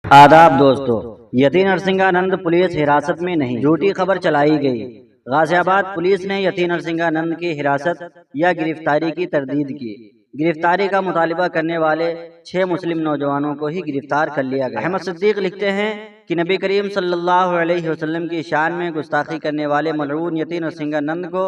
आदाब दोस्तों, यति नरसिंहानंद पुलिस हिरासत में नहीं, झूठी खबर चलाई गई। गाजियाबाद पुलिस ने यति नरसिंहानंद की हिरासत या गिरफ्तारी की तरदीद की। गिरफ्तारी का मुतालिबा करने वाले 6 मुस्लिम नौजवानों को ही गिरफ्तार कर लिया गया। अहमद सिद्दीक लिखते हैं कि नबी करीम सल्लल्लाहु अलैहि वसल्लम की शान में गुस्ताखी करने वाले मलऊन यति नरसिंहानंद को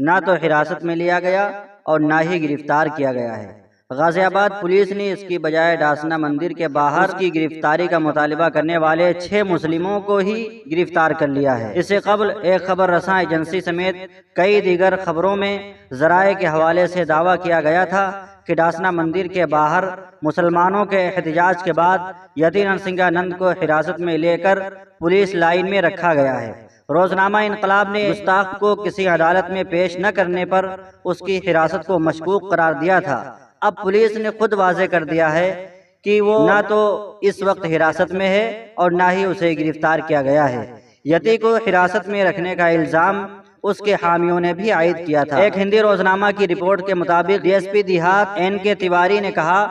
ना तो हिरासत में लिया गया और ना ही गिरफ्तार किया गया है। गाजियाबाद पुलिस ने इसकी बजाय डासना मंदिर के बाहर की गिरफ्तारी का मुतालिबा करने वाले 6 मुस्लिमों को ही गिरफ्तार कर लिया है। इससे कबल एक खबर रसां एजेंसी समेत कई दीगर खबरों में ज़राए के हवाले से दावा किया गया था कि डासना मंदिर के बाहर मुसलमानों के एहतजाज के बाद यति नरसिंहानंद को हिरासत में लेकर पुलिस लाइन में रखा गया है। रोजनामा इनकलाब ने गुस्ताख को किसी अदालत में पेश न करने पर उसकी हिरासत को मशकूक करार दिया था। अब पुलिस ने खुद वाज़े कर दिया है कि वो ना तो इस वक्त हिरासत में है और ना ही उसे गिरफ्तार किया गया है। यति को हिरासत में रखने का इल्जाम उसके हामियों ने भी आयद किया था। एक हिंदी रोजनामा की रिपोर्ट के मुताबिक डीएसपी देहात NK तिवारी ने कहा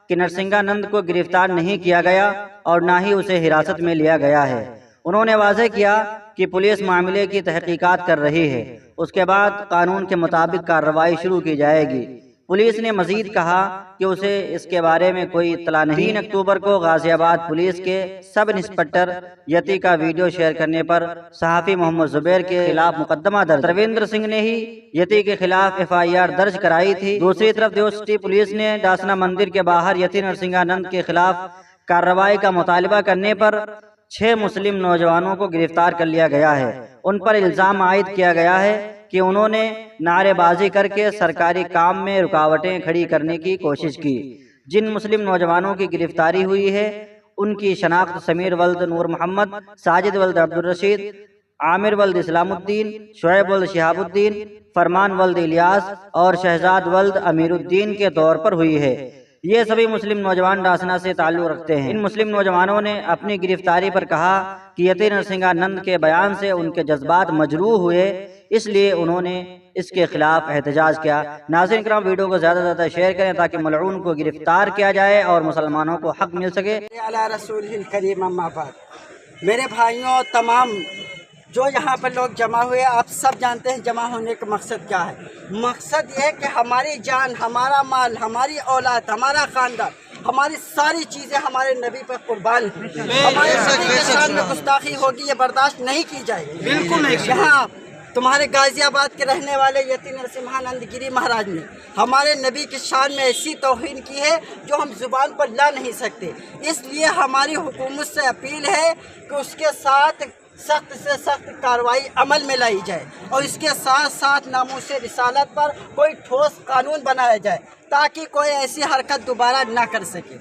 कि नरसिंहानंद को गिरफ्तार नहीं किया गया और ना ही उसे हिरासत में लिया गया है। उन्होंने वाज़े किया कि पुलिस मामले की तहकीकात कर रही है, उसके बाद कानून के मुताबिक कार्रवाई शुरू की जाएगी। पुलिस ने मजीद कहा कि उसे इसके बारे में कोई इत्तला नहीं। 3 अक्टूबर को गाजियाबाद पुलिस के सब इंस्पेक्टर यति का वीडियो शेयर करने पर सहाफ़ी मोहम्मद जुबैर के खिलाफ मुकदमा दर्ज। रविंद्र सिंह ने ही यति के खिलाफ FIR दर्ज कराई थी। दूसरी तरफ देव सिटी पुलिस ने डासना मंदिर के बाहर यति नरसिंहानंद के खिलाफ कार्रवाई का मुतालिबा करने पर 6 मुस्लिम नौजवानों को गिरफ्तार कर लिया गया है। उन पर इल्जाम आयद किया गया है कि उन्होंने नारेबाजी करके सरकारी काम में रुकावटें खड़ी करने की कोशिश की। जिन मुस्लिम नौजवानों की गिरफ्तारी हुई है उनकी शनाख्त समीर वल्द नूर मोहम्मद, साजिद वल्द अब्दुल रशीद, आमिर वल्द इस्लामुद्दीन, शुएब वल्द शिहाबुद्दीन, फरमान वल्द इलियास और शहजाद वल्द अमीरुद्दीन के तौर पर हुई है। ये सभी मुस्लिम नौजवान डासना से ताल्लुक़ रखते हैं। इन मुस्लिम नौजवानों ने अपनी गिरफ्तारी पर कहा कि यति नरसिंहानंद के बयान से उनके जज्बात मजरूह हुए, इसलिए उन्होंने इसके खिलाफ एहतजाज किया। नाज़रीन किराम, वीडियो को ज़्यादा से ज़्यादा शेयर करें ताकि मलऊन को गिरफ्तार किया जाए और मुसलमानों को हक मिल सके। अला रसूलिल करीम अम्मा बाद। मेरे भाइयों, तमाम जो यहाँ पर लोग जमा हुए, आप सब जानते हैं जमा होने का मकसद क्या है। मकसद ये है कि हमारी जान, हमारा माल, हमारी औलाद, हमारा ख़ानदान, हमारी सारी चीज़ें हमारे नबी पर कुर्बान हैं। हमारे नबी के शान में गुस्ताखी होगी, ये बर्दाश्त नहीं की जाएगी। बिल्कुल नहीं। यहाँ तुम्हारे गाजियाबाद के रहने वाले यति नरसिंहानंद गिरी महाराज ने हमारे नबी की शान में ऐसी तौहीन की है जो हम जुबान पर ला नहीं सकते। इसलिए हमारी हुकूमत से अपील है कि उसके साथ सख्त से सख्त कार्रवाई अमल में लाई जाए और इसके साथ साथ नामूस रिसालत पर कोई ठोस कानून बनाया जाए ताकि कोई ऐसी हरकत दोबारा ना कर सके।